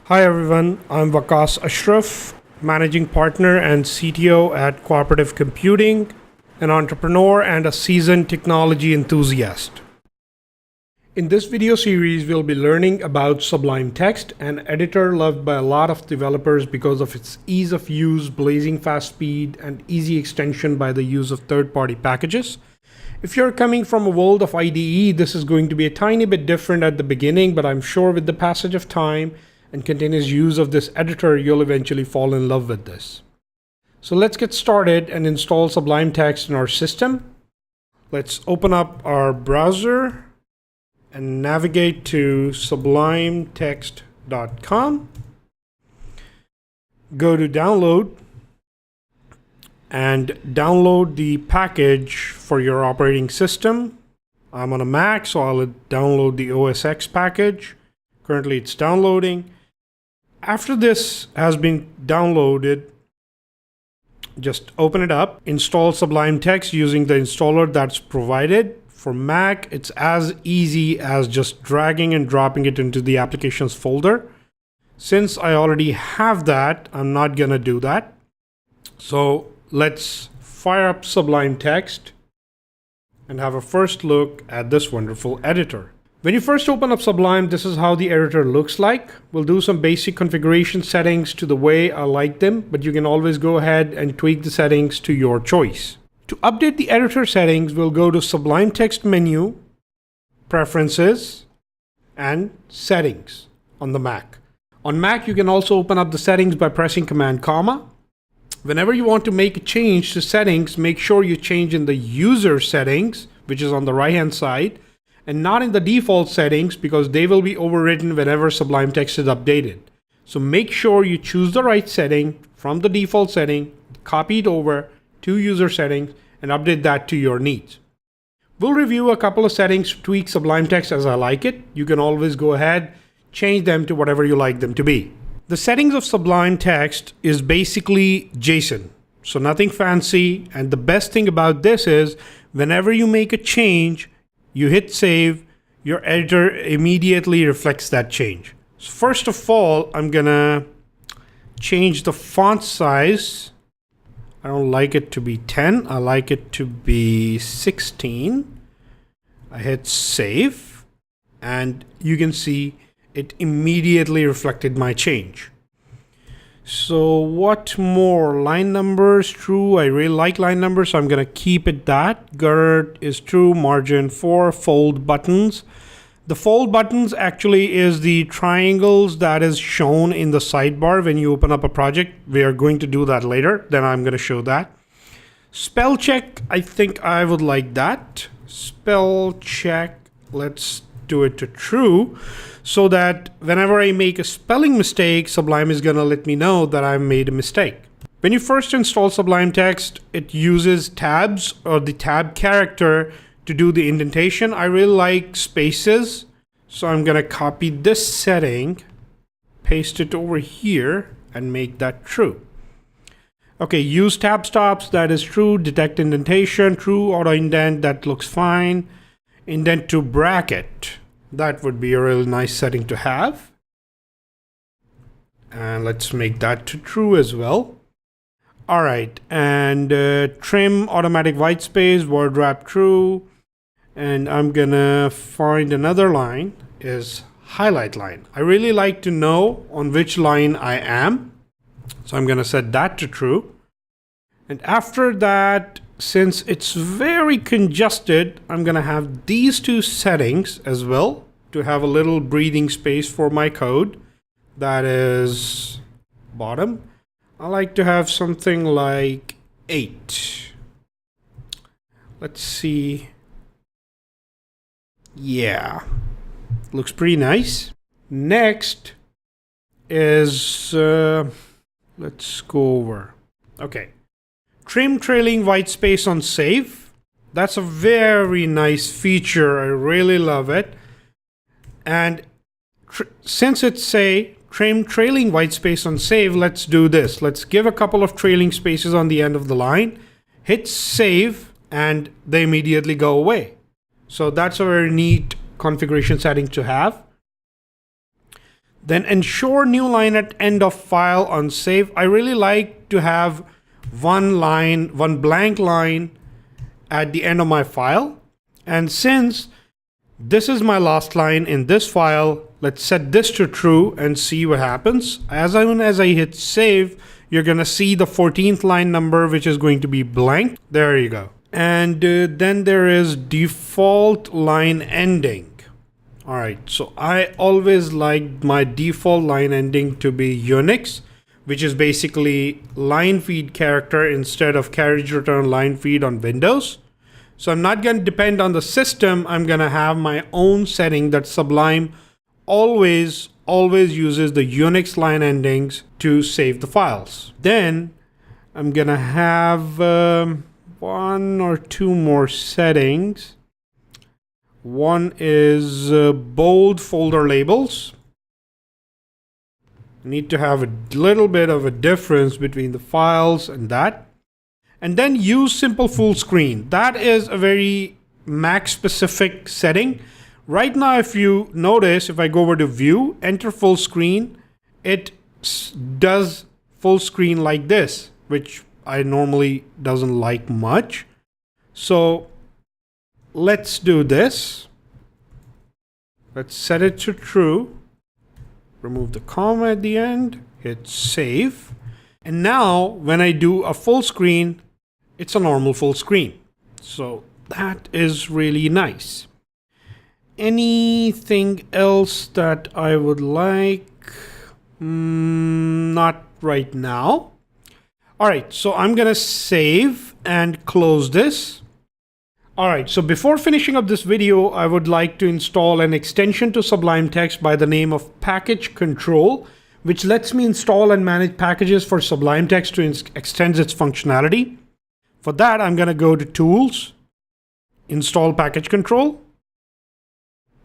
Hi everyone, I'm Waqas Ashraf, Managing Partner and CTO at Cooperative Computing, an entrepreneur and a seasoned technology enthusiast. In this video series, we'll be learning about Sublime Text, an editor loved by a lot of developers because of its ease of use, blazing fast speed, and easy extension by the use of third-party packages. If you're coming from a world of IDE, this is going to be a tiny bit different at the beginning, but I'm sure with the passage of time and continuous use of this editor, you'll eventually fall in love with this. So let's get started and install Sublime Text in our system. Let's open up our browser and navigate to sublimetext.com. Go to download and download the package for your operating system. I'm on a Mac, so I'll download the OS X package. Currently it's downloading. After this has been downloaded, just open it up, install Sublime Text using the installer that's provided. For Mac, it's as easy as just dragging and dropping it into the applications folder. Since I already have that, I'm not gonna do that. So let's fire up Sublime Text and have a first look at this wonderful editor. When you first open up Sublime, this is how the editor looks like. We'll do some basic configuration settings to the way I like them, but you can always go ahead and tweak the settings to your choice. To update the editor settings, we'll go to Sublime Text menu, Preferences, and Settings on the Mac. On Mac, you can also open up the settings by pressing Command comma. Whenever you want to make a change to settings, make sure you change in the user settings, which is on the right-hand side, and not in the default settings because they will be overwritten whenever Sublime Text is updated. So make sure you choose the right setting from the default setting, copy it over to user settings, and update that to your needs. We'll review a couple of settings to tweak Sublime Text as I like it. You can always go ahead, change them to whatever you like them to be. The settings of Sublime Text is basically JSON, so nothing fancy. And the best thing about this is whenever you make a change, you hit save, your editor immediately reflects that change. So first of all, I'm gonna change the font size. I don't like it to be 10, I like it to be 16. I hit save, and you can see it immediately reflected my change. So what more? Line numbers, true. I really like line numbers, so I'm gonna keep it that. Girth is true, margin 4, fold buttons. The fold buttons actually is the triangles that is shown in the sidebar when you open up a project. We are going to do that later, then I'm gonna show that. Spell check, I think I would like that. Spell check, let's do it to true, so that whenever I make a spelling mistake, Sublime is gonna let me know that I made a mistake. When you first install Sublime Text, it uses tabs or the tab character to do the indentation. I really like spaces, so I'm gonna copy this setting, paste it over here, and make that true. Okay, use tab stops, that is true. Detect indentation, true. Auto indent, that looks fine. Indent to bracket, that would be a really nice setting to have. And let's make that to true as well. All right, and trim automatic white space, word wrap true. And I'm gonna find another line is highlight line. I really like to know on which line I am. So I'm gonna set that to true. And after that, since it's very congested, I'm gonna have these two settings as well to have a little breathing space for my code. That is bottom. I like to have something like 8. Let's see. Yeah, looks pretty nice. Next is, let's go over. Okay. Trim trailing white space on save. That's a very nice feature. I really love it. And since it's trim trailing white space on save, let's do this. Let's give a couple of trailing spaces on the end of the line, hit save, and they immediately go away. So that's a very neat configuration setting to have. Then ensure new line at end of file on save. I really like to have one blank line at the end of my file. And since this is my last line in this file, let's set this to true and see what happens. As soon as I hit save, you're gonna see the 14th line number, which is going to be blank. There you go. And then there is default line ending. All right, so I always like my default line ending to be Unix, which is basically line feed character instead of carriage return line feed on Windows. So I'm not going to depend on the system. I'm going to have my own setting that Sublime always uses the Unix line endings to save the files. Then I'm going to have one or two more settings. One is bold folder labels. I need to have a little bit of a difference between the files and that. And then use simple full screen. That is a very Mac specific setting. Right now, if you notice, if I go over to view, enter full screen, it does full screen like this, which I normally doesn't like much. So let's do this. Let's set it to true. Remove the comma at the end, hit save. And now when I do a full screen, it's a normal full screen. So that is really nice. Anything else that I would like? Not right now. All right, so I'm gonna save and close this. All right, so before finishing up this video, I would like to install an extension to Sublime Text by the name of Package Control, which lets me install and manage packages for Sublime Text to extend its functionality. For that, I'm going to go to Tools, Install Package Control.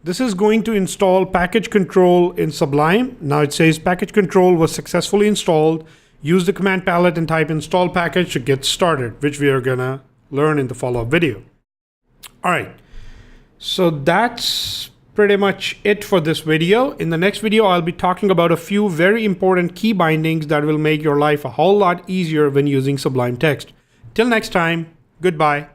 This is going to install Package Control in Sublime. Now it says Package Control was successfully installed. Use the command palette and type install package to get started, which we are going to learn in the follow-up video. All right, so that's pretty much it for this video. In the next video, I'll be talking about a few very important key bindings that will make your life a whole lot easier when using Sublime Text. Till next time, goodbye.